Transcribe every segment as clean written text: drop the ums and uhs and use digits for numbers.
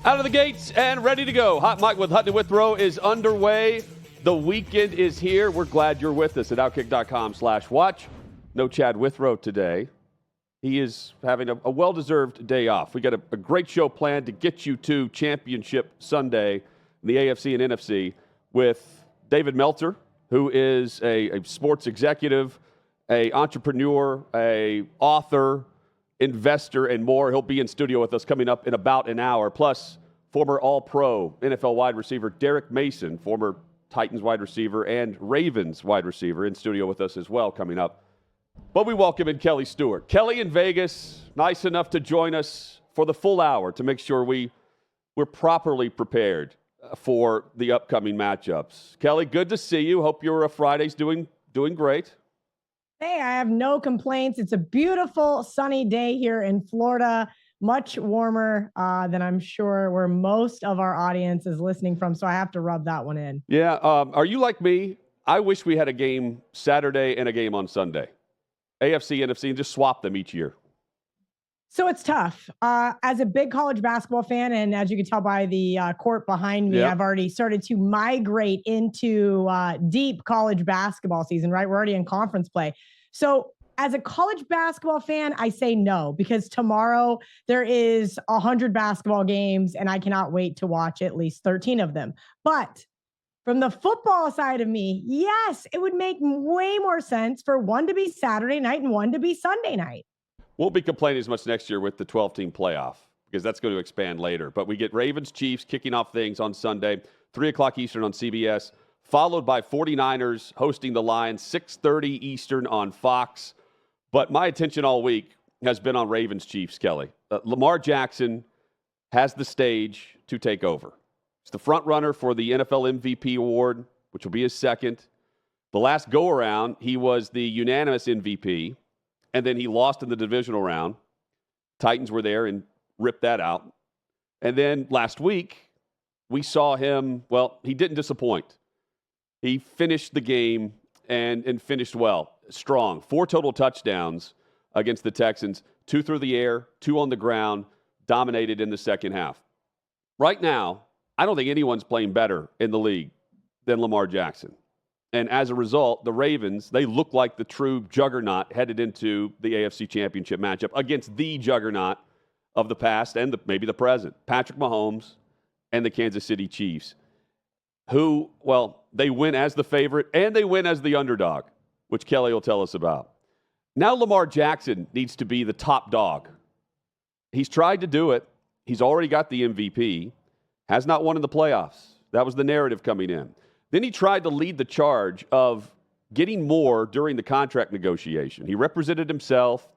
Out of the gates and ready to go. Hot Mike with Hutton and Withrow is underway. The weekend is here. We're glad you're with us at OutKick.com/watch. No Chad Withrow today. He is having a well-deserved day off. We got a great show planned to get you to Championship Sunday in the AFC and NFC with David Meltzer, who is a sports executive, a entrepreneur, a author, investor, and more. He'll be in studio with us coming up in about an hour. Plus, former All-Pro NFL wide receiver Derek Mason, former Titans wide receiver and Ravens wide receiver, in studio with us as well coming up. But we welcome in Kelly Stewart. Kelly in Vegas, nice enough to join us for the full hour to make sure we're properly prepared for the upcoming matchups. Kelly, good to see you. Hope your Friday's doing great. Hey, I have no complaints. It's a beautiful sunny day here in Florida, much warmer than I'm sure where most of our audience is listening from, so I have to rub that one in. Yeah, are you like me? I wish we had a game Saturday and a game on Sunday. AFC, NFC, and just swap them each year. So it's tough. As a big college basketball fan, and as you can tell by the court behind me, I've already started to migrate into deep college basketball season, right? We're already in conference play. So as a college basketball fan, I say no, because tomorrow there is 100 basketball games, and I cannot wait to watch at least 13 of them. But from the football side of me, yes, it would make way more sense for one to be Saturday night and one to be Sunday night. Won't be complaining as much next year with the 12-team playoff because that's going to expand later. But we get Ravens-Chiefs kicking off things on Sunday, 3 o'clock Eastern on CBS, followed by 49ers hosting the Lions, 6:30 Eastern on Fox. But my attention all week has been on Ravens-Chiefs, Kelly. Lamar Jackson has the stage to take over. He's the front runner for the NFL MVP award, which will be his second. The last go-around, he was the unanimous MVP, and then he lost in the divisional round. Titans were there and ripped that out. And then last week, we saw him, well, he didn't disappoint. He finished the game and finished well, strong. 4 total touchdowns against the Texans, 2 through the air, 2 on the ground, dominated in the second half. Right now, I don't think anyone's playing better in the league than Lamar Jackson. And as a result, the Ravens, they look like the true juggernaut headed into the AFC Championship matchup against the juggernaut of the past and maybe the present, Patrick Mahomes and the Kansas City Chiefs, who, well, they win as the favorite and they win as the underdog, which Kelly will tell us about. Now Lamar Jackson needs to be the top dog. He's tried to do it. He's already got the MVP. Has not won in the playoffs. That was the narrative coming in. Then he tried to lead the charge of getting more during the contract negotiation. He represented himself.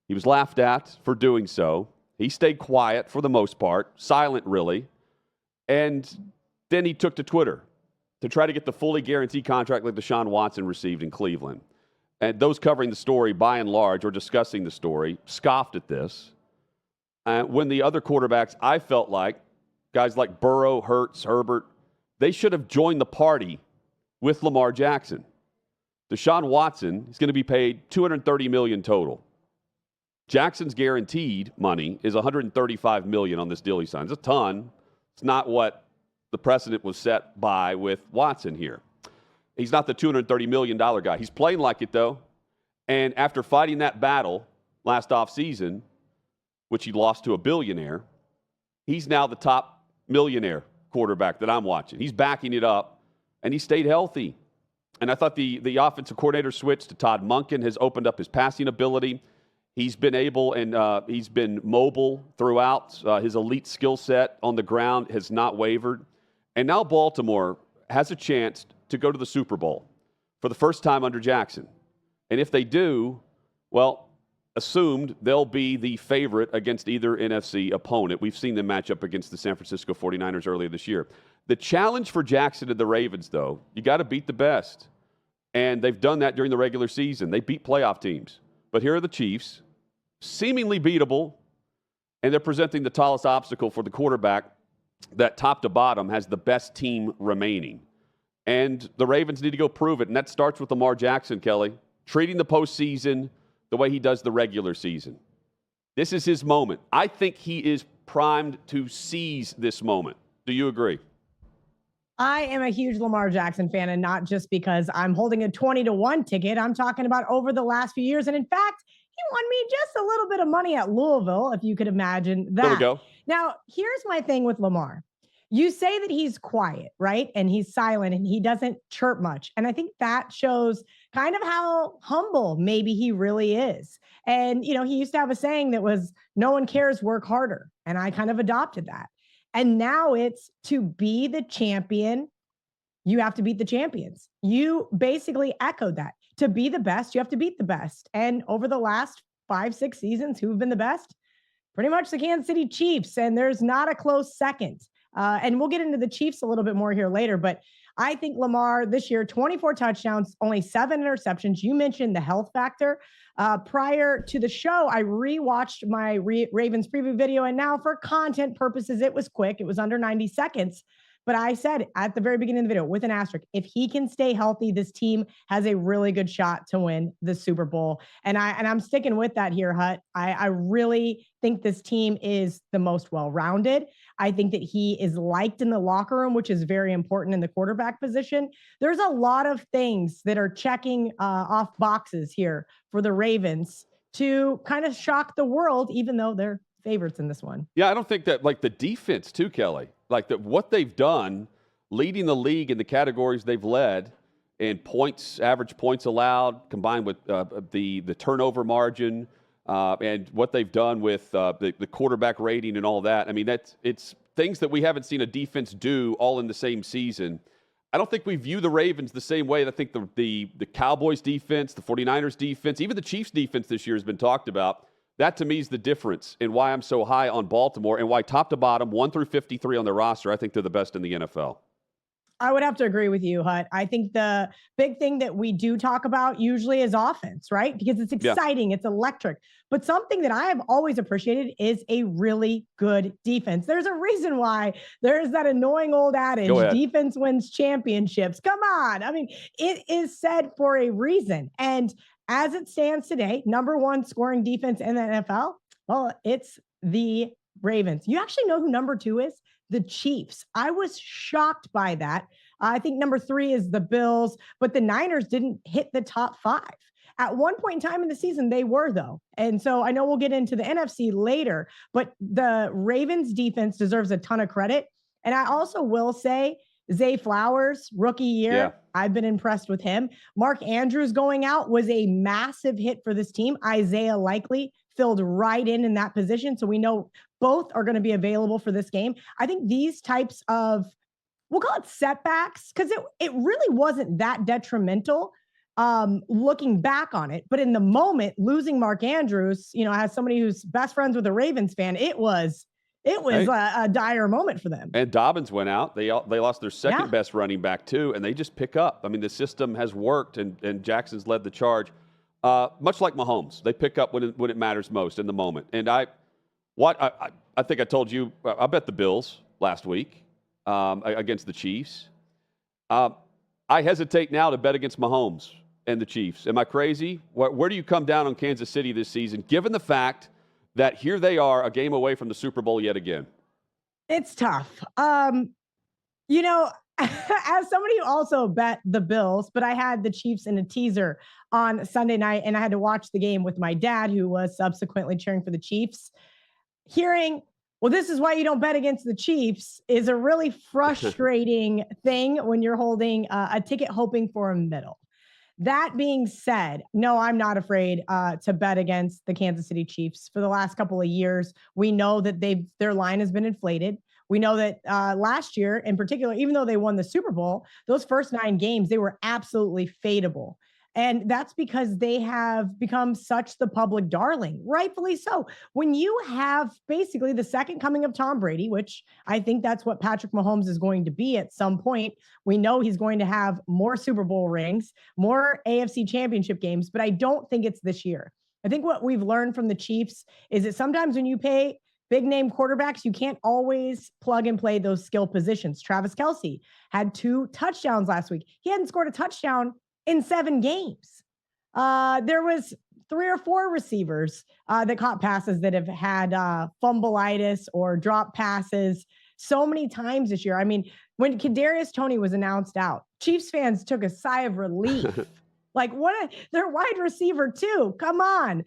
He was laughed at for doing so. He stayed quiet for the most part, silent really. And then he took to Twitter to try to get the fully guaranteed contract like Deshaun Watson received in Cleveland. And those covering the story, by and large, or discussing the story, scoffed at this. When the other quarterbacks, I felt like, guys like Burrow, Hurts, Herbert, they should have joined the party with Lamar Jackson. Deshaun Watson is going to be paid $230 million total. Jackson's guaranteed money is $135 million on this deal he signs. It's a ton. It's not what the precedent was set by with Watson here. He's not the $230 million guy. He's playing like it, though. And after fighting that battle last offseason, which he lost to a billionaire, he's now the top millionaire quarterback that I'm watching. He's backing it up, and he stayed healthy. And I thought the offensive coordinator switch to Todd Monken has opened up his passing ability. He's been able and he's been mobile throughout. His elite skill set on the ground has not wavered. And now Baltimore has a chance to go to the Super Bowl for the first time under Jackson. And if they do, well, assumed they'll be the favorite against either NFC opponent. We've seen them match up against the San Francisco 49ers earlier this year. The challenge for Jackson and the Ravens, though, you got to beat the best. And they've done that during the regular season. They beat playoff teams. But here are the Chiefs, seemingly beatable, and they're presenting the tallest obstacle for the quarterback that top to bottom has the best team remaining. And the Ravens need to go prove it, and that starts with Lamar Jackson, Kelly, treating the postseason the way he does the regular season. This is his moment. I think he is primed to seize this moment. Do you agree? I am a huge Lamar Jackson fan, and not just because I'm holding a 20-1 ticket. I'm talking about over the last few years. And in fact, he won me just a little bit of money at Louisville, if you could imagine that. There we go. Now, here's my thing with Lamar. You say that he's quiet, right? And he's silent and he doesn't chirp much. And I think that shows kind of how humble maybe he really is. And, he used to have a saying that was, no one cares, work harder. And I kind of adopted that. And now it's to be the champion, you have to beat the champions. You basically echoed that. To be the best, you have to beat the best. And over the last 5-6 seasons, who've been the best? Pretty much the Kansas City Chiefs. And there's not a close second. And we'll get into the Chiefs a little bit more here later. But I think Lamar this year, 24 touchdowns, only 7 interceptions. You mentioned the health factor. Prior to the show, I rewatched my Ravens preview video. And now for content purposes, it was quick. It was under 90 seconds. But I said at the very beginning of the video with an asterisk, if he can stay healthy, this team has a really good shot to win the Super Bowl. And I'm sticking with that here, Hut. I really think this team is the most well-rounded. I think that he is liked in the locker room, which is very important in the quarterback position. There's a lot of things that are checking off boxes here for the Ravens to kind of shock the world, even though they're favorites in this one. Yeah, I don't think that, like the defense too, Kelly, like what they've done, leading the league in the categories they've led in points, average points allowed, combined with the turnover margin, and what they've done with the quarterback rating and all that. I mean, it's things that we haven't seen a defense do all in the same season. I don't think we view the Ravens the same way. I think the Cowboys defense, the 49ers defense, even the Chiefs defense this year has been talked about. That, to me, is the difference in why I'm so high on Baltimore and why top to bottom, 1 through 53 on their roster, I think they're the best in the NFL. I would have to agree with you, Hut. I think the big thing that we do talk about usually is offense, right? Because it's exciting, it's electric. But something that I have always appreciated is a really good defense. There's a reason why there's that annoying old adage, defense wins championships. Come on. I mean, it is said for a reason. And as it stands today, number 1 scoring defense in the NFL, well, it's the Ravens. You actually know who number 2 is? The Chiefs. I was shocked by that. I think number 3 is the Bills, but the Niners didn't hit the top 5. At one point in time in the season, they were, though. And so I know we'll get into the NFC later, but the Ravens defense deserves a ton of credit. And I also will say, Zay Flowers, rookie year, I've been impressed with him. Mark Andrews going out was a massive hit for this team. Isaiah Likely filled right in that position. So we know both are going to be available for this game. I think these types of, we'll call it setbacks, because it really wasn't that detrimental looking back on it. But in the moment, losing Mark Andrews, as somebody who's best friends with a Ravens fan, it was a dire moment for them. And Dobbins went out. They lost their second best running back too, and they just pick up. I mean, the system has worked, and Jackson's led the charge. Much like Mahomes, they pick up when it matters most in the moment. And I think I told you, I bet the Bills last week against the Chiefs. I hesitate now to bet against Mahomes and the Chiefs. Am I crazy? Where do you come down on Kansas City this season, given the fact that here they are, a game away from the Super Bowl yet again? It's tough. As somebody who also bet the Bills, but I had the Chiefs in a teaser on Sunday night, and I had to watch the game with my dad, who was subsequently cheering for the Chiefs. Hearing, well, this is why you don't bet against the Chiefs, is a really frustrating thing when you're holding a ticket hoping for a middle. That being said, no, I'm not afraid to bet against the Kansas City Chiefs. For the last couple of years, we know that their line has been inflated. We know that last year in particular, even though they won the Super Bowl, those first 9 games, they were absolutely fadeable. And that's because they have become such the public darling, rightfully so. When you have basically the second coming of Tom Brady, which I think that's what Patrick Mahomes is going to be at some point. We know he's going to have more Super Bowl rings, more AFC championship games, but I don't think it's this year. I think what we've learned from the Chiefs is that sometimes when you pay big name quarterbacks, you can't always plug and play those skill positions. Travis Kelce had 2 touchdowns last week. He hadn't scored a touchdown in 7 games. There was 3 or 4 receivers that caught passes that have had fumbleitis or drop passes so many times this year. I mean, when Kadarius Toney was announced out, Chiefs fans took a sigh of relief. Like, they're wide receiver too. Come on.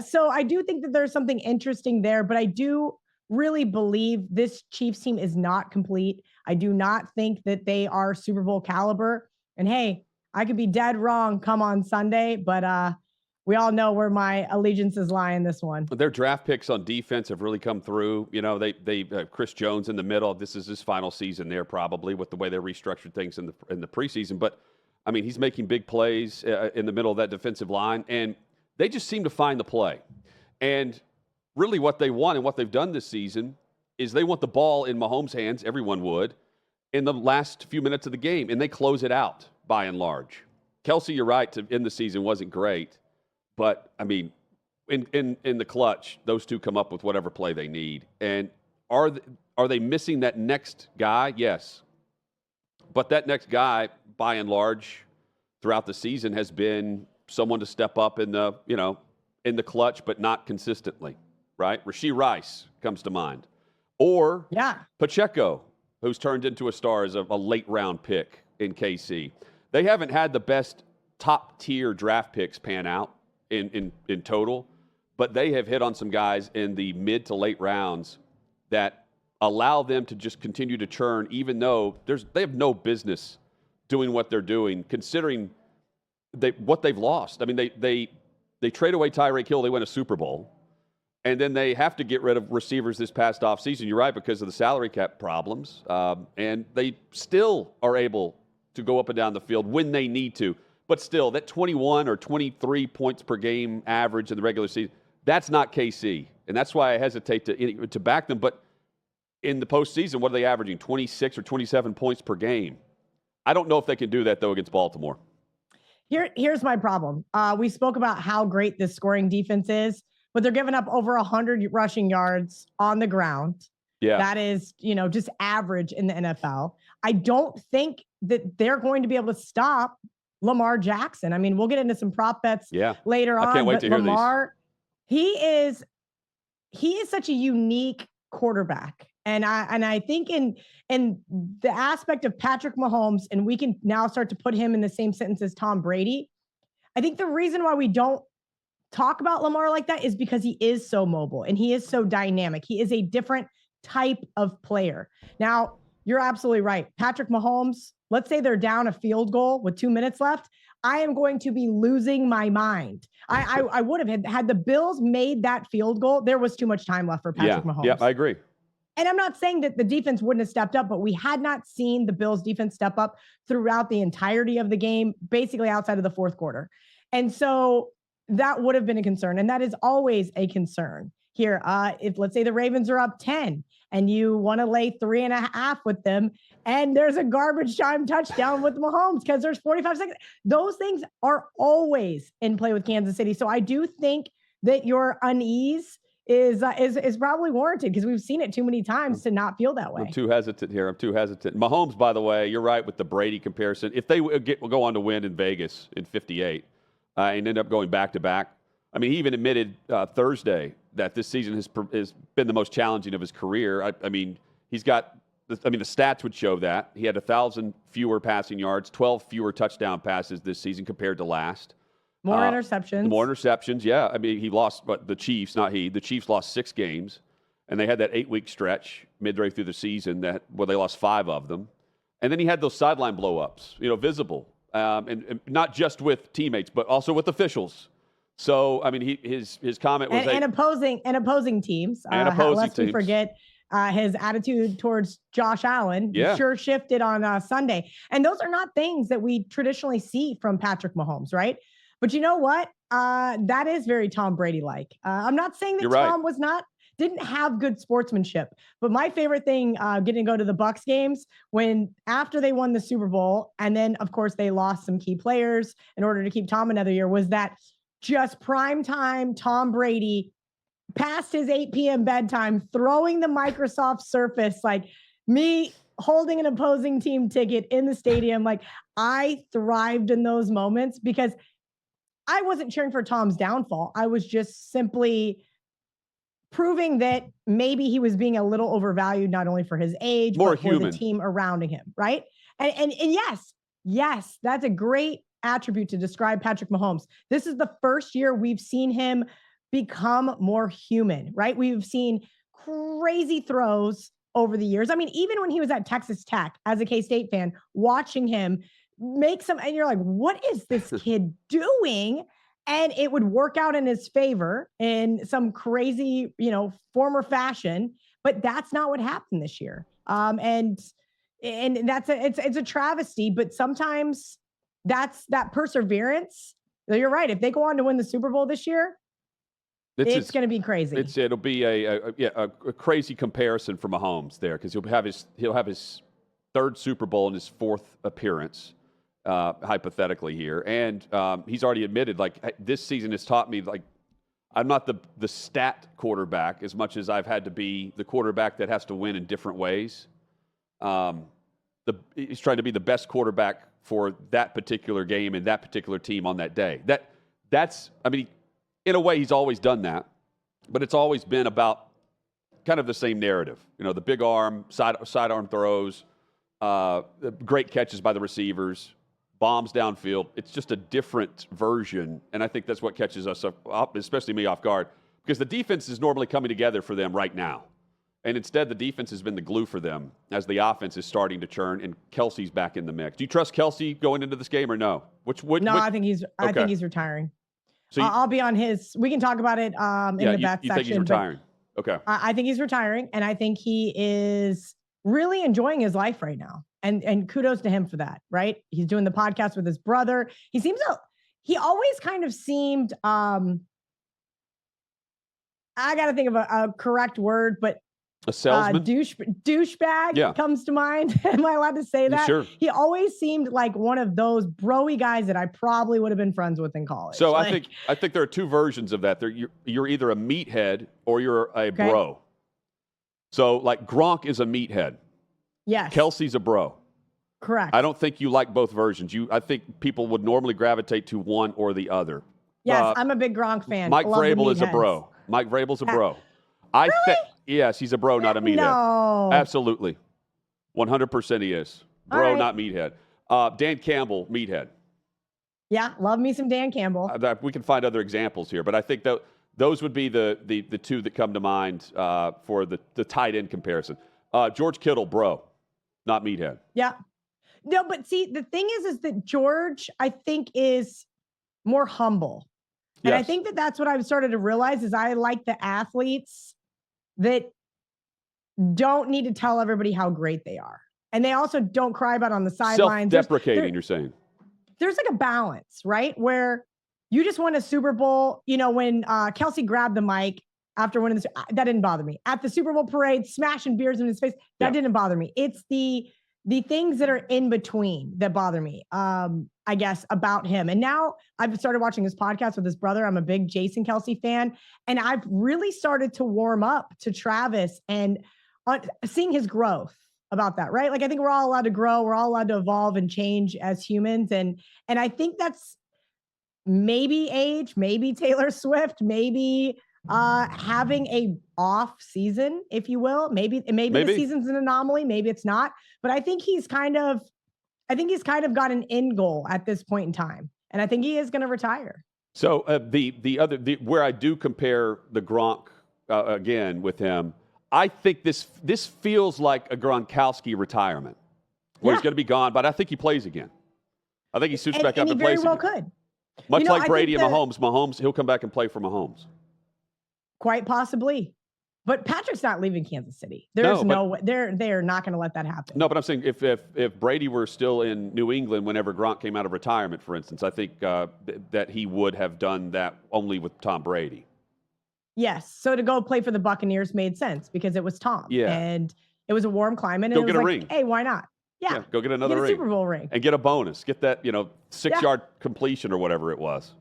So I do think that there's something interesting there, but I do really believe this Chiefs team is not complete. I do not think that they are Super Bowl caliber. And hey, I could be dead wrong come on Sunday, but we all know where my allegiances lie in this one. Their draft picks on defense have really come through. You know, they Chris Jones in the middle. This is his final season there, probably, with the way they restructured things in the preseason. But I mean, he's making big plays in the middle of that defensive line, and they just seem to find the play. And really, what they want and what they've done this season is they want the ball in Mahomes' hands. Everyone would in the last few minutes of the game, and they close it out by and large. Kelsey, you're right, to end the season wasn't great. But, I mean, in the clutch, those two come up with whatever play they need. And are they missing that next guy? Yes. But that next guy, by and large, throughout the season has been someone to step up in the clutch, but not consistently, right? Rashee Rice comes to mind. Or Pacheco, who's turned into a star as a late-round pick in KC. They haven't had the best top-tier draft picks pan out in total, but they have hit on some guys in the mid to late rounds that allow them to just continue to churn, even though they have no business doing what they're doing, considering what they've lost. I mean, they trade away Tyreek Hill, they win a Super Bowl, and then they have to get rid of receivers this past offseason. You're right, because of the salary cap problems, and they still are able to go up and down the field when they need to. But still, that 21 or 23 points per game average in the regular season, that's not KC. And that's why I hesitate to back them. But in the postseason, what are they averaging? 26 or 27 points per game. I don't know if they can do that, though, against Baltimore. Here's my problem. We spoke about how great this scoring defense is, but they're giving up over 100 rushing yards on the ground. Yeah. That is, just average in the NFL. I don't think that they're going to be able to stop Lamar Jackson. I mean, we'll get into some prop bets later on. I can't wait to hear Lamar, these. He is such a unique quarterback. And I think in the aspect of Patrick Mahomes, and we can now start to put him in the same sentence as Tom Brady, I think the reason why we don't talk about Lamar like that is because he is so mobile and he is so dynamic. He is a different type of player. Now, you're absolutely right. Patrick Mahomes, let's say they're down a field goal with 2 minutes left. I am going to be losing my mind. I would have had the Bills made that field goal. There was too much time left for Patrick Mahomes. Yeah, I agree. And I'm not saying that the defense wouldn't have stepped up, but we had not seen the Bills defense step up throughout the entirety of the game, basically outside of the fourth quarter. And so that would have been a concern. And that is always a concern here. If let's say the Ravens are up 10 and you want to lay 3.5 with them, and there's a garbage time touchdown with Mahomes because there's 45 seconds. Those things are always in play with Kansas City. So I do think that your unease is probably warranted because we've seen it too many times to not feel that way. I'm too hesitant here. Mahomes, by the way, you're right with the Brady comparison. If they go on to win in Vegas in 58 and end up going back-to-back, I mean, he even admitted Thursday that this season has been the most challenging of his career. I mean, he's got the stats would show that. He had 1,000 fewer passing yards, 12 fewer touchdown passes this season compared to last. More interceptions. Yeah. I mean, he lost, but the Chiefs, not he. The Chiefs lost 6 games, and they had that 8-week stretch midway through the season where they lost 5 of them. And then he had those sideline blow-ups, visible, and not just with teammates, but also with officials. So, I mean, his comment was and opposing teams. Lest we forget his attitude towards Josh Allen sure shifted on Sunday. And those are not things that we traditionally see from Patrick Mahomes, right? But you know what? That is very Tom Brady-like. I'm not saying that Tom didn't have good sportsmanship, but my favorite thing getting to go to the Bucs games when after they won the Super Bowl, and then of course they lost some key players in order to keep Tom another year, was that just primetime Tom Brady past his 8 p.m. bedtime, throwing the Microsoft Surface, like me holding an opposing team ticket in the stadium. Like, I thrived in those moments because I wasn't cheering for Tom's downfall. I was just simply proving that maybe he was being a little overvalued, not only for his age, More but human. for the team around him, right? And yes, that's a great attribute to describe Patrick Mahomes. This is the first year we've seen him become more human, right? We've seen crazy throws over the years. I mean, even when he was at Texas Tech as a K-State fan, watching him make some, and you're like, what is this kid doing? And it would work out in his favor in some crazy, former fashion, but that's not what happened this year. And that's it's a travesty, but sometimes that's that perseverance. You're right. If they go on to win the Super Bowl this year, it's going to be crazy. It'll be a crazy comparison for Mahomes there, because he'll have his third Super Bowl in his fourth appearance. Hypothetically here, and he's already admitted, like, this season has taught me, like, I'm not the stat quarterback as much as I've had to be the quarterback that has to win in different ways. He's trying to be the best quarterback for that particular game and that particular team on that day. That's I mean, in a way, he's always done that, but it's always been about kind of the same narrative. The big arm, sidearm throws, great catches by the receivers, bombs downfield. It's just a different version, and I think that's what catches us up, especially me, off guard, because the defense is normally coming together for them right now, and instead the defense has been the glue for them as the offense is starting to churn, and Kelsey's back in the mix. Do you trust Kelsey going into this game or no? I think he's retiring. So I'll be on his. We can talk about it in the bet section. You think he's retiring? Okay. I think he's retiring, and I think he is really enjoying his life right now. And kudos to him for that, right? He's doing the podcast with his brother. He always kind of seemed, I got to think of a correct word, but a salesman? Douchebag comes to mind. Am I allowed to say that? Sure. He always seemed like one of those bro-y guys that I probably would have been friends with in college. So I think there are two versions of that. You're either a meathead or you're a bro. So, like, Gronk is a meathead. Yes. Kelsey's a bro. Correct. I don't think you like both versions. I think people would normally gravitate to one or the other. Yes, I'm a big Gronk fan. Mike Vrabel is a bro. Mike Vrabel's a bro. Really? Yes, he's a bro, not a meathead. No. Absolutely. 100% he is. Bro, not meathead. Dan Campbell, meathead. Yeah, love me some Dan Campbell. We can find other examples here, but I think those would be the two that come to mind for the tight end comparison. George Kittle, bro, not meathead. Yeah. No, but see, the thing is that George, I think, is more humble. And I think that's what I've started to realize is I like the athletes that don't need to tell everybody how great they are. And they also don't cry about on the sidelines. Self-deprecating, you're saying. There's like a balance, right? Where you just won a Super Bowl. When Kelsey grabbed the mic after winning that didn't bother me. At the Super Bowl parade, smashing beers in his face, that didn't bother me. It's the things that are in between that bother me, I guess, about him. And now I've started watching his podcast with his brother. I'm a big Jason Kelsey fan. And I've really started to warm up to Travis and seeing his growth about that, right? Like, I think we're all allowed to grow. We're all allowed to evolve and change as humans. And I think that's maybe age, maybe Taylor Swift, maybe having a off season, if you will. Maybe the season's an anomaly, maybe it's not, but I think he's kind of got an end goal at this point in time, and I think he is going to retire. So where I do compare the Gronk again with him, I think this feels like a Gronkowski retirement, where he's going to be gone, but I think he plays again. I think he suits back up and plays again. He very well could. Much like Brady and Mahomes, he'll come back and play for Mahomes. Quite possibly. But Patrick's not leaving Kansas City. There's no way. They're not going to let that happen. No, but I'm saying if Brady were still in New England whenever Gronk came out of retirement, for instance, I think that he would have done that only with Tom Brady. Yes. So to go play for the Buccaneers made sense because it was Tom. Yeah. And it was a warm climate. And go it get was a like, ring. Hey, why not? Yeah. Go get another ring. Super Bowl ring. And get a bonus. Get that 6-yard completion or whatever it was.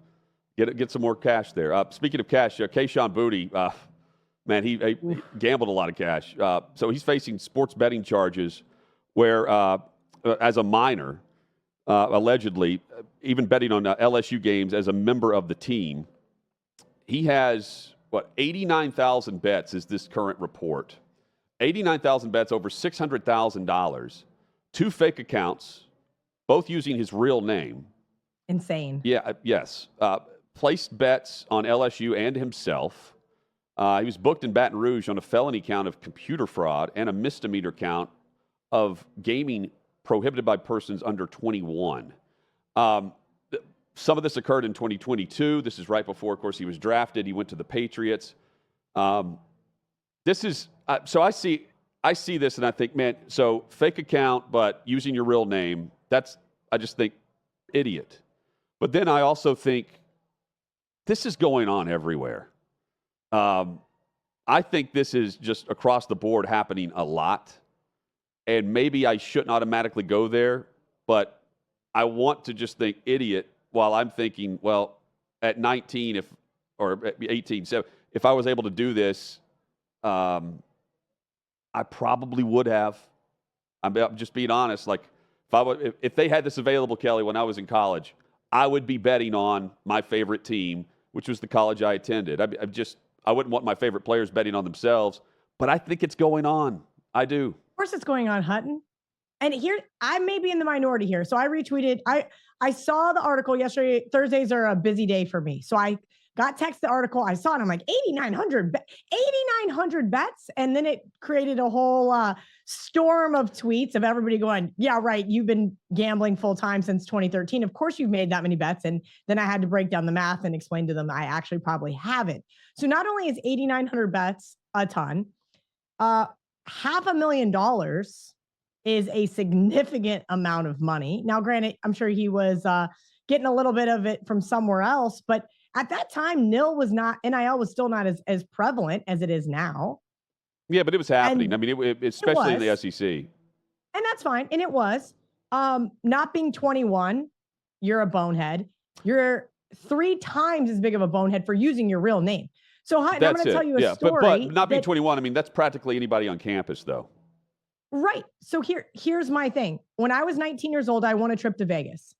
Get some more cash there. Speaking of cash, Keyshawn Bouttie, man, he gambled a lot of cash. So he's facing sports betting charges where, as a minor, allegedly, even betting on LSU games as a member of the team. He has, 89,000 bets is this current report. 89,000 bets, over $600,000. 2 fake accounts, both using his real name. Insane. Yeah, yes. Placed bets on LSU and himself. He was booked in Baton Rouge on a felony count of computer fraud and a misdemeanor count of gaming prohibited by persons under 21. Some of this occurred in 2022. This is right before, of course, he was drafted. He went to the Patriots. This is so I see this and I think, man, so fake account, but using your real name. I just think idiot. But then I also think this is going on everywhere. I think this is just across the board happening a lot. And maybe I shouldn't automatically go there, but I want to just think idiot while I'm thinking, well, at 19 or at 18, so if I was able to do this, I probably would have. I'm just being honest. Like if they had this available, Kelly, when I was in college, I would be betting on my favorite team, which was the college I attended. I wouldn't want my favorite players betting on themselves, but I think it's going on. I do. Of course it's going on, Hutton. And here, I may be in the minority here. So I retweeted. I saw the article yesterday. Thursdays are a busy day for me. So I got text the article. I saw it. I'm like, 8,900 bets. And then it created a whole storm of tweets of everybody going, yeah, right. You've been gambling full time since 2013. Of course you've made that many bets. And then I had to break down the math and explain to them I actually probably haven't. So not only is 8,900 bets a ton, $500,000 is a significant amount of money. Now, granted, I'm sure he was getting a little bit of it from somewhere else, but at that time, NIL was still not as prevalent as it is now. Yeah, but it was happening. Especially in the SEC. And that's fine. And it was. Not being 21, you're a bonehead. You're 3 times as big of a bonehead for using your real name. So I'm going to tell you a story. But not being 21, that's practically anybody on campus, though. Right. So here's my thing. When I was 19 years old, I won a trip to Vegas.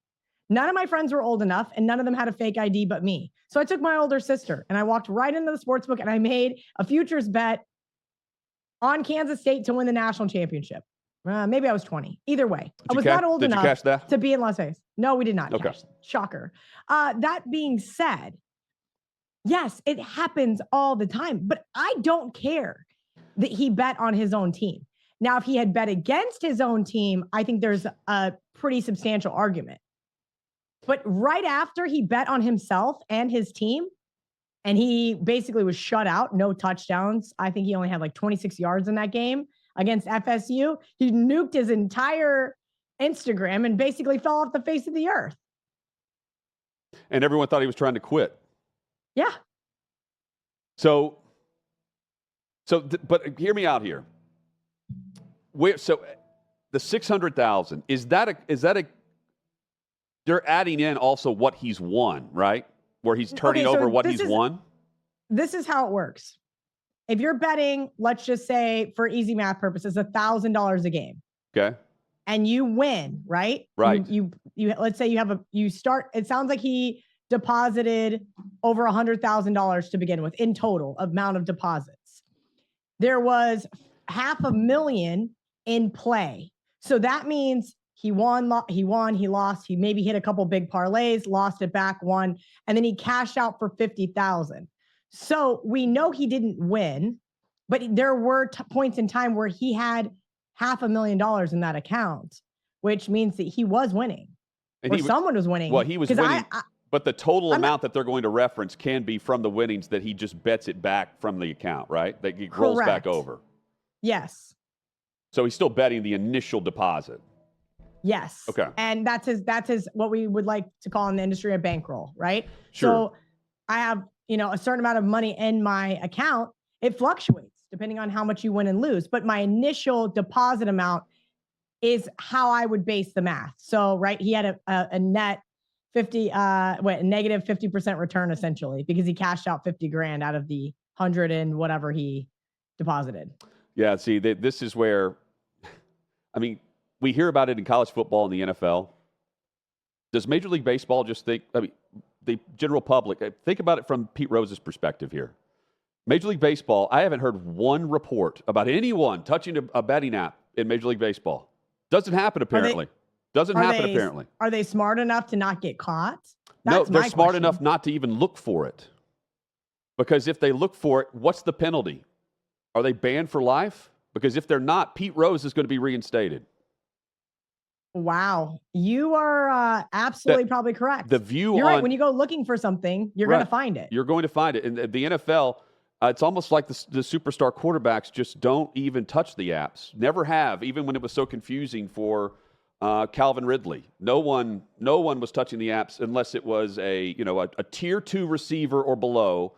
None of my friends were old enough, and none of them had a fake ID but me. So I took my older sister, and I walked right into the sports book, and I made a futures bet on Kansas State to win the national championship. Maybe I was 20. Either way, I was not old enough to be in Las Vegas. No, we did not. Okay. Shocker. That being said, yes, it happens all the time, but I don't care that he bet on his own team. Now, if he had bet against his own team, I think there's a pretty substantial argument. But right after he bet on himself and his team, and he basically was shut out, no touchdowns. I think he only had like 26 yards in that game against FSU. He nuked his entire Instagram and basically fell off the face of the earth. And everyone thought he was trying to quit. Yeah. But hear me out here. So the 600,000, is that a they're adding in also what he's won, right? Where he's turning over what he's won? This is how it works. If you're betting, let's just say for easy math purposes, $1,000 a game. Okay. And you win, right? Right. You let's say it sounds like he deposited over $100,000 to begin with in total amount of deposits. There was $500,000 in play. So that means he won, he lost, he maybe hit a couple big parlays, lost it back, won, and then he cashed out for $50,000. So we know he didn't win, but there were points in time where he had $500,000 in that account, which means that he was winning, someone was winning. Well, he was winning, but the total amount that they're going to reference can be from the winnings that he just bets it back from the account, right? That he rolls back over. Yes. So he's still betting the initial deposit. Yes. Okay. And that's his what we would like to call in the industry a bankroll, right? Sure. So I have, a certain amount of money in my account. It fluctuates depending on how much you win and lose, but my initial deposit amount is how I would base the math. So, right, he had a net negative 50% return essentially because he cashed out $50,000 out of the 100 and whatever he deposited. Yeah. See, this is where, we hear about it in college football and the NFL, Does Major League Baseball just think, I mean, the general public, think about it from Pete Rose's perspective here. Major League Baseball, I haven't heard one report about anyone touching a betting app in Major League Baseball. Doesn't happen, apparently. Are they smart enough to not get caught? No, they're smart enough not to even look for it. Because if they look for it, what's the penalty? Are they banned for life? Because if they're not, Pete Rose is going to be reinstated. Wow. You are absolutely probably correct. You're right. When you go looking for something, you're going to find it. You're going to find it. And the NFL, it's almost like the superstar quarterbacks just don't even touch the apps. Never have, even when it was so confusing for Calvin Ridley. No one was touching the apps unless it was a tier 2 receiver or below,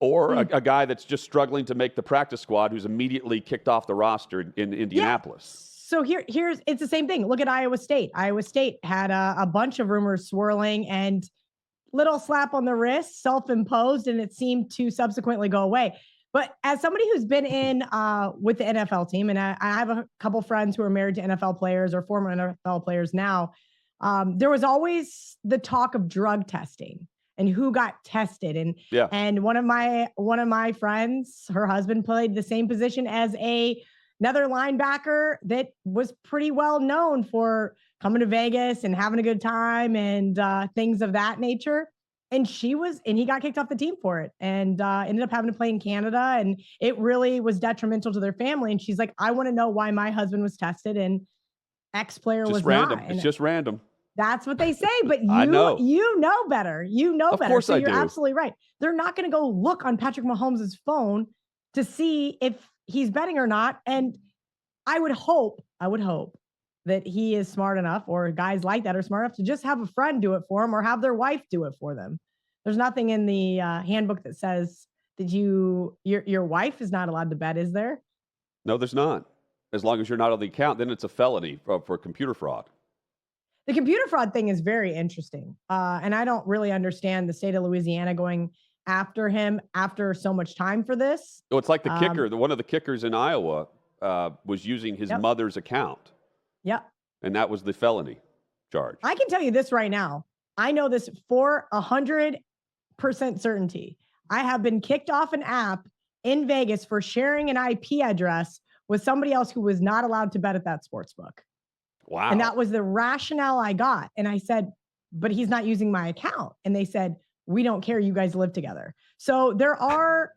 or a guy that's just struggling to make the practice squad who's immediately kicked off the roster in Indianapolis. Yeah. So it's the same thing. Look at Iowa State. Iowa State had a bunch of rumors swirling, and little slap on the wrist, self-imposed, and it seemed to subsequently go away. But as somebody who's been in with the NFL team, and I have a couple friends who are married to NFL players or former NFL players now, there was always the talk of drug testing and who got tested. And one of my friends, her husband played the same position as another linebacker that was pretty well known for coming to Vegas and having a good time and things of that nature. And he got kicked off the team for it and ended up having to play in Canada. And it really was detrimental to their family. And she's like, I want to know why my husband was tested and X player was random. not. It's just random. That's what they say, but you know better. You know better. Of course so I you're do. absolutely right. They're not going to go look on Patrick Mahomes' phone to see if he's betting or not. And I would hope that he is smart enough, or guys like that are smart enough to just have a friend do it for them or have their wife do it for them. There's nothing in the handbook that says that your wife is not allowed to bet, is there? No, there's not. As long as you're not on the account, then it's a felony for computer fraud. The computer fraud thing is very interesting. And I don't really understand the state of Louisiana going after him after so much time for this. Oh, it's like the kicker. One of the kickers in Iowa was using his mother's account. Yep. And that was the felony charge. I can tell you this right now. I know this for 100% certainty. I have been kicked off an app in Vegas for sharing an IP address with somebody else who was not allowed to bet at that sports book. Wow. And that was the rationale I got. And I said, but he's not using my account. And they said, we don't care. You guys live together. So there are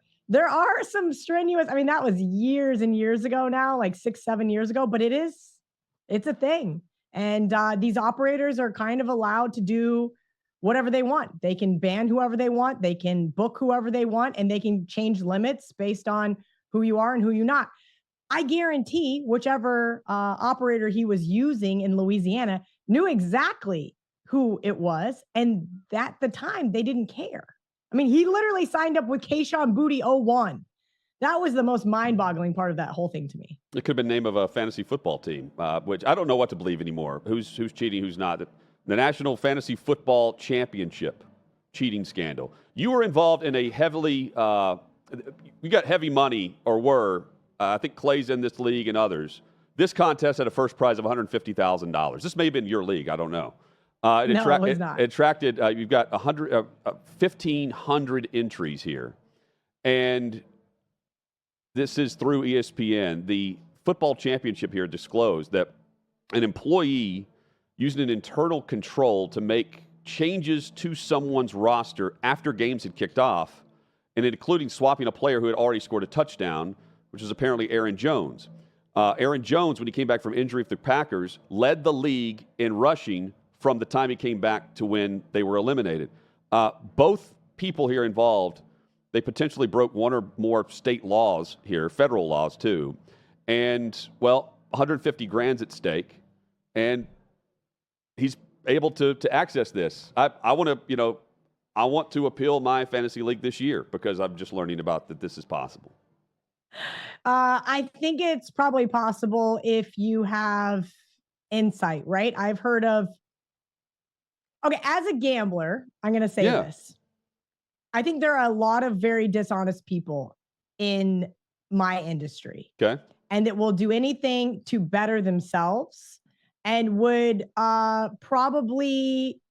some strenuous, I mean, that was years and years ago now, like 6-7 years ago, but it's a thing. And these operators are kind of allowed to do whatever they want. They can ban whoever they want. They can book whoever they want, and they can change limits based on who you are and who you're not. I guarantee whichever operator he was using in Louisiana knew exactly who it was. And at the time, they didn't care. I mean, he literally signed up with Keyshawn Bouttie 01. That was the most mind-boggling part of that whole thing to me. It could have been the name of a fantasy football team, which I don't know what to believe anymore. Who's cheating, who's not. The National Fantasy Football Championship cheating scandal. You were involved in a heavily, you got heavy money, or were. I think Clay's in this league and others. This contest had a first prize of $150,000. This may have been your league. I don't know. It was not. It attracted, you've got 1,500 entries here. And this is through ESPN. The football championship here disclosed that an employee using an internal control to make changes to someone's roster after games had kicked off, and including swapping a player who had already scored a touchdown, which is apparently Aaron Jones. Aaron Jones, when he came back from injury for the Packers, led the league in rushing from the time he came back to when they were eliminated. Both people here involved, they potentially broke one or more state laws here, federal laws too. And, well, 150 grand's at stake. And he's able to access this. I want to appeal my fantasy league this year because I'm just learning about that this is possible. I think it's probably possible if you have insight, right? I've heard of, okay, as a gambler, I'm going to say this. I think there are a lot of very dishonest people in my industry. Okay. And that will do anything to better themselves and would probably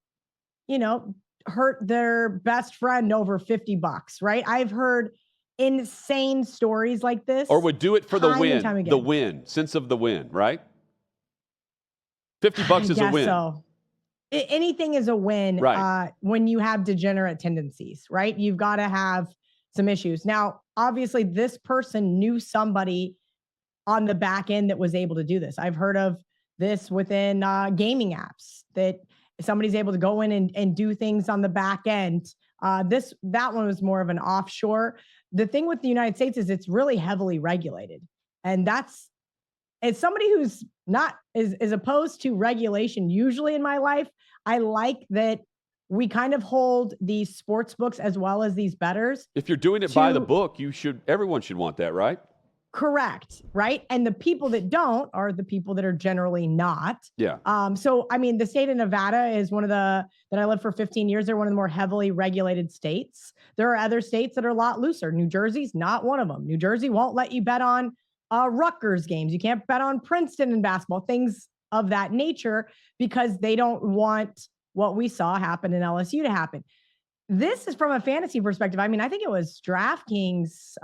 hurt their best friend over $50, right? I've heard insane stories like this. Or would do it for the time and win, time again. the win, sense of the win, right? $50 is a win. So. Anything is a win right. When you have degenerate tendencies, right? You've got to have some issues. Now, obviously, this person knew somebody on the back end that was able to do this. I've heard of this within gaming apps, that somebody's able to go in and do things on the back end. That one was more of an offshore. The thing with the United States is it's really heavily regulated. And as somebody who's not is opposed to regulation usually in my life, I like that we kind of hold these sports books as well as these bettors. If you're doing it by the book, everyone should want that, right? Correct, right? And the people that don't are the people that are generally not. Yeah. So, I mean, the state of Nevada is that I lived for 15 years. They're one of the more heavily regulated states. There are other states that are a lot looser. New Jersey's not one of them. New Jersey won't let you bet on Rutgers games. You can't bet on Princeton in basketball, things of that nature, because they don't want what we saw happen in LSU to happen. This is from a fantasy perspective. I mean, I think it was DraftKings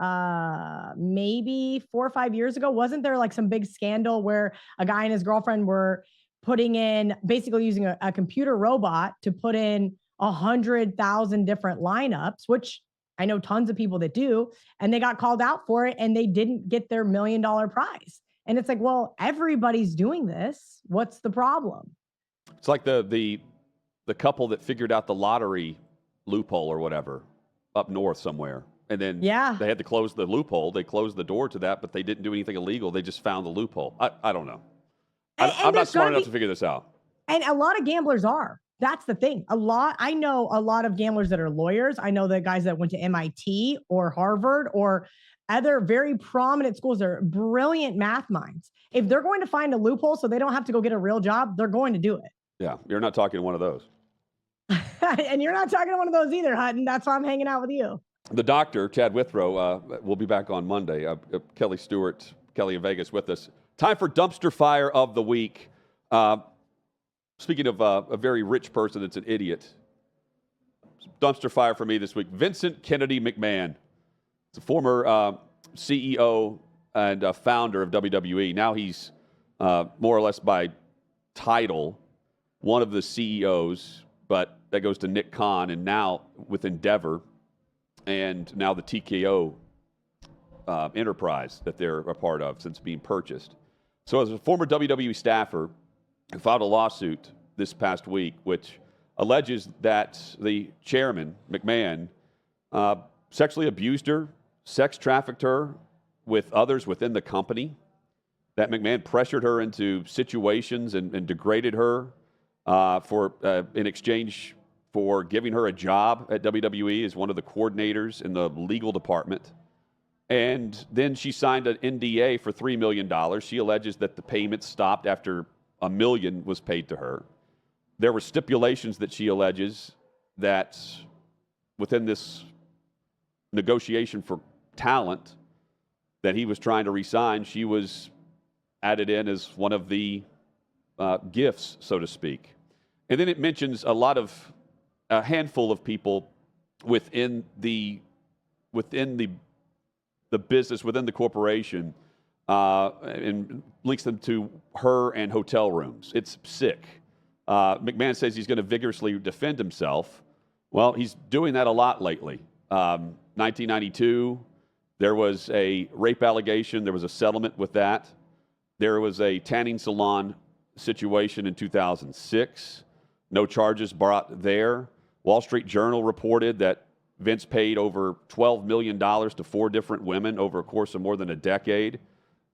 maybe 4 or 5 years ago. Wasn't there like some big scandal where a guy and his girlfriend were putting in, basically using a computer robot to put in 100,000 different lineups, which I know tons of people that do, and they got called out for it and they didn't get their $1 million prize. And it's like, well, everybody's doing this. What's the problem? It's like the couple that figured out the lottery loophole or whatever up north somewhere. And then they had to close the loophole. They closed the door to that, but they didn't do anything illegal. They just found the loophole. I don't know. I'm not smart enough to figure this out. And a lot of gamblers are. That's the thing. I know a lot of gamblers that are lawyers. I know the guys that went to MIT or Harvard or other very prominent schools. Are brilliant math minds. If they're going to find a loophole so they don't have to go get a real job, they're going to do it. Yeah, you're not talking to one of those. And you're not talking to one of those either, Hutton. That's why I'm hanging out with you. The doctor, Chad Withrow, will be back on Monday. Kelly Stewart, Kelly in Vegas with us. Time for Dumpster Fire of the Week. Speaking of a very rich person that's an idiot, dumpster fire for me this week. Vincent Kennedy McMahon. He's a former CEO and founder of WWE. Now he's more or less by title one of the CEOs, but that goes to Nick Khan, and now with Endeavor, and now the TKO enterprise that they're a part of since being purchased. So as a former WWE staffer, who filed a lawsuit this past week, which alleges that the chairman, McMahon, sexually abused her, sex trafficked her with others within the company, that McMahon pressured her into situations and degraded her in exchange for giving her a job at WWE as one of the coordinators in the legal department. And then she signed an NDA for $3 million. She alleges that the payment stopped after $1 million was paid to her. There were stipulations that she alleges that within this negotiation for talent that he was trying to re-sign, she was added in as one of the gifts, so to speak. And then it mentions a handful of people within the business, within the corporation, and links them to her and hotel rooms. It's sick. McMahon says he's going to vigorously defend himself. Well, he's doing that a lot lately. 1992, there was a rape allegation. There was a settlement with that. There was a tanning salon situation in 2006. No charges brought there. Wall Street Journal reported that Vince paid over $12 million to 4 different women over a course of more than a decade.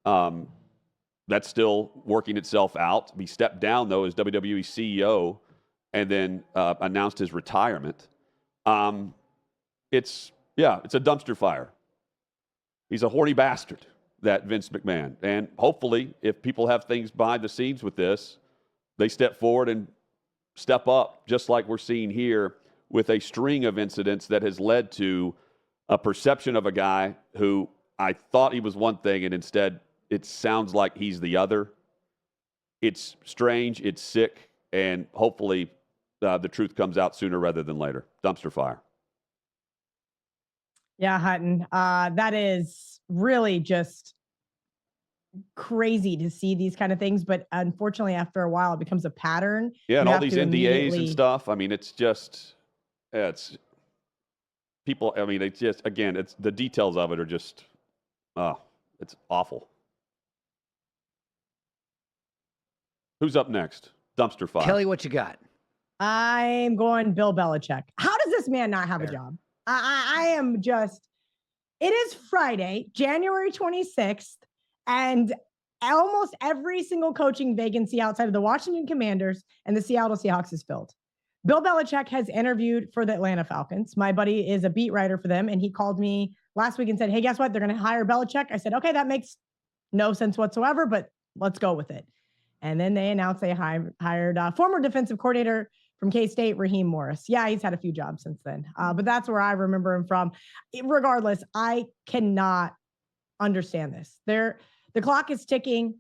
That's still working itself out. He stepped down, though, as WWE CEO and then announced his retirement. It's a dumpster fire. He's a horny bastard, that Vince McMahon. And hopefully, if people have things behind the scenes with this, they step forward and step up, just like we're seeing here with a string of incidents that has led to a perception of a guy who I thought he was one thing, and instead it sounds like he's the other. It's strange, it's sick, and hopefully the truth comes out sooner rather than later. Dumpster fire. Yeah, Hutton. That is really just crazy to see these kind of things, but unfortunately, after a while, it becomes a pattern. Yeah, and all these NDAs and stuff. I mean, it's just, it's people. I mean, it's just, again, it's the details of it are just, it's awful. Who's up next? Dumpster fire. Kelly, what you got? I'm going Bill Belichick. How does this man not have a job? I am just, it is Friday, January 26th, and almost every single coaching vacancy outside of the Washington Commanders and the Seattle Seahawks is filled. Bill Belichick has interviewed for the Atlanta Falcons. My buddy is a beat writer for them, and he called me last week and said, hey, guess what? They're going to hire Belichick. I said, okay, that makes no sense whatsoever, but let's go with it. And then they announced they hired former defensive coordinator from K-State, Raheem Morris. Yeah, he's had a few jobs since then, but that's where I remember him from. Regardless, I cannot understand this. The clock is ticking,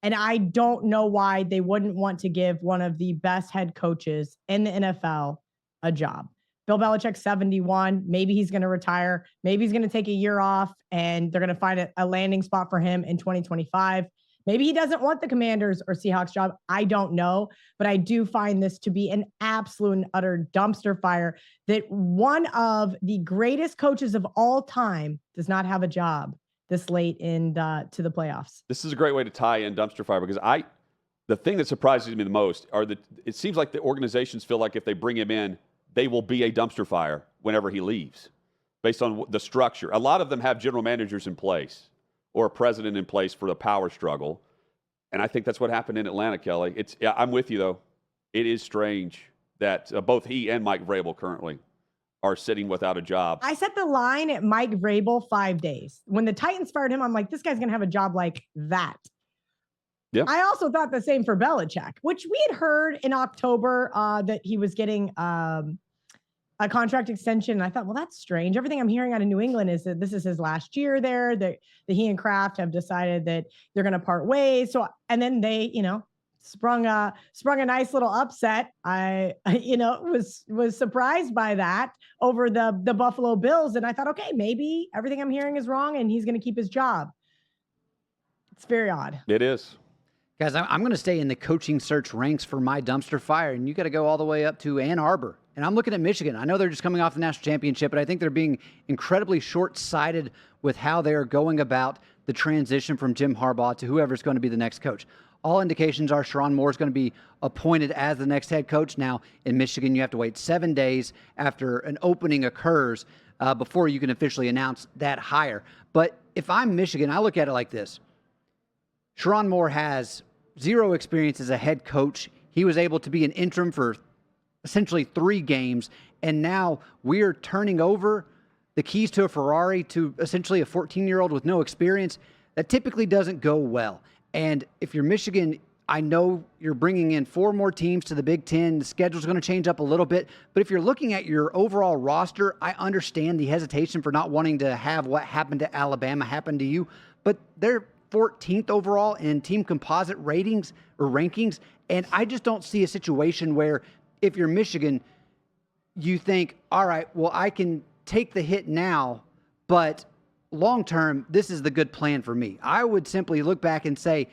and I don't know why they wouldn't want to give one of the best head coaches in the NFL a job. Bill Belichick's 71. Maybe he's going to retire. Maybe he's going to take a year off, and they're going to find a landing spot for him in 2025. Maybe he doesn't want the Commanders or Seahawks job. I don't know, but I do find this to be an absolute and utter dumpster fire that one of the greatest coaches of all time does not have a job this late in to the playoffs. This is a great way to tie in dumpster fire because the thing that surprises me the most are that it seems like the organizations feel like if they bring him in, they will be a dumpster fire whenever he leaves based on the structure. A lot of them have general managers in place or a president in place for the power struggle. And I think that's what happened in Atlanta, Kelly. I'm with you, though. It is strange that both he and Mike Vrabel currently are sitting without a job. I set the line at Mike Vrabel 5 days. When the Titans fired him, I'm like, this guy's going to have a job like that. Yeah. I also thought the same for Belichick, which we had heard in October that he was getting a contract extension. And I thought, well, that's strange. Everything I'm hearing out of New England is that this is his last year there, that he and Kraft have decided that they're going to part ways. So, and then they, sprung a nice little upset. I was surprised by that over the Buffalo Bills. And I thought, okay, maybe everything I'm hearing is wrong and he's going to keep his job. It's very odd. It is. Guys, I'm going to stay in the coaching search ranks for my dumpster fire, and you got to go all the way up to Ann Arbor. And I'm looking at Michigan. I know they're just coming off the national championship, but I think they're being incredibly short-sighted with how they are going about the transition from Jim Harbaugh to whoever's going to be the next coach. All indications are Sherrone Moore is going to be appointed as the next head coach. Now, in Michigan, you have to wait 7 days after an opening occurs before you can officially announce that hire. But if I'm Michigan, I look at it like this. Sherrone Moore has zero experience as a head coach. He was able to be an interim for essentially 3 games, and now we're turning over the keys to a Ferrari to essentially a 14-year-old with no experience. That typically doesn't go well. And if you're Michigan, I know you're bringing in 4 more teams to the Big Ten. The schedule's going to change up a little bit. But if you're looking at your overall roster, I understand the hesitation for not wanting to have what happened to Alabama happen to you. But they're 14th overall in team composite ratings or rankings. And I just don't see a situation where if you're Michigan, you think, all right, well, I can take the hit now, but long-term, this is the good plan for me. I would simply look back and say,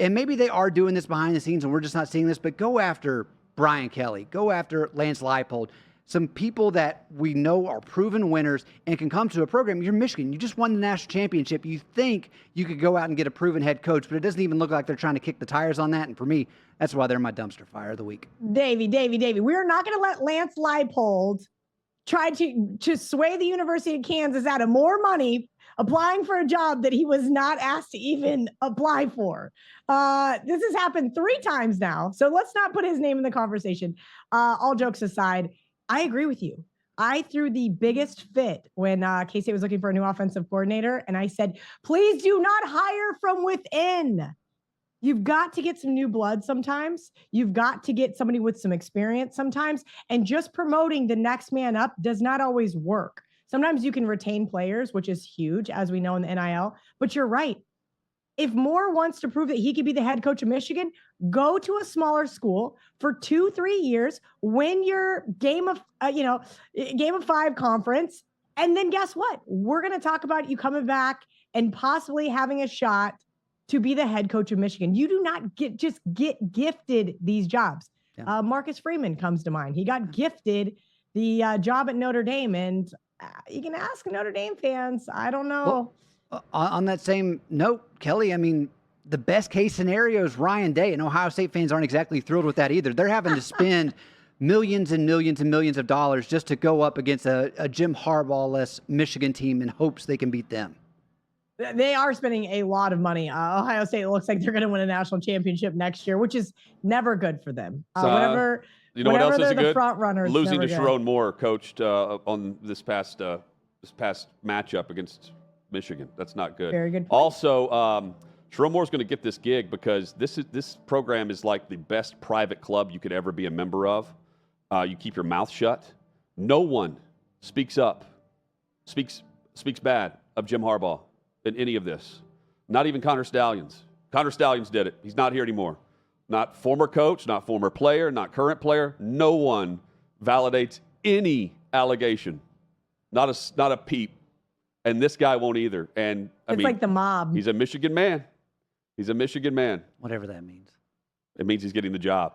and maybe they are doing this behind the scenes and we're just not seeing this, but go after Brian Kelly, go after Lance Leipold, some people that we know are proven winners and can come to a program. You're Michigan. You just won the national championship. You think you could go out and get a proven head coach, but it doesn't even look like they're trying to kick the tires on that. And for me, that's why they're my dumpster fire of the week. Davey, we're not going to let Lance Leipold try to sway the University of Kansas out of more money applying for a job that he was not asked to even apply for. This has happened 3 times now, so let's not put his name in the conversation. All jokes aside, I agree with you. I threw the biggest fit when K-State was looking for a new offensive coordinator, and I said, please do not hire from within. You've got to get some new blood sometimes. You've got to get somebody with some experience sometimes. And just promoting the next man up does not always work. Sometimes you can retain players, which is huge, as we know in the NIL. But you're right. if Moore wants to prove that he could be the head coach of Michigan, go to a smaller school for 2-3 years, win your game of 5 conference. And then guess what? We're going to talk about you coming back and possibly having a shot to be the head coach of Michigan. You do not get gifted these jobs. Yeah. Marcus Freeman comes to mind. He got gifted the job at Notre Dame, and you can ask Notre Dame fans. I don't know. Well, on that same note, Kelly, I mean, the best case scenario is Ryan Day, and Ohio State fans aren't exactly thrilled with that either. They're having to spend millions and millions and millions of dollars just to go up against a Jim Harbaugh-less Michigan team in hopes they can beat them. They are spending a lot of money. Ohio State looks like they're going to win a national championship next year, which is never good for them. Whatever what else is the front runners, losing to Sharon Moore, coached on this past matchup against Michigan. That's not good. Very good point. Also, Sharon Moore's going to get this gig because this program is like the best private club you could ever be a member of. You keep your mouth shut. No one speaks speaks bad of Jim Harbaugh in any of this. Not even Connor Stallions. Connor Stallions did it. He's not here anymore. Not former coach, not former player, not current player. No one validates any allegation. Not a peep. And this guy won't either. And I mean, like the mob. He's a Michigan man. He's a Michigan man. Whatever that means. It means he's getting the job.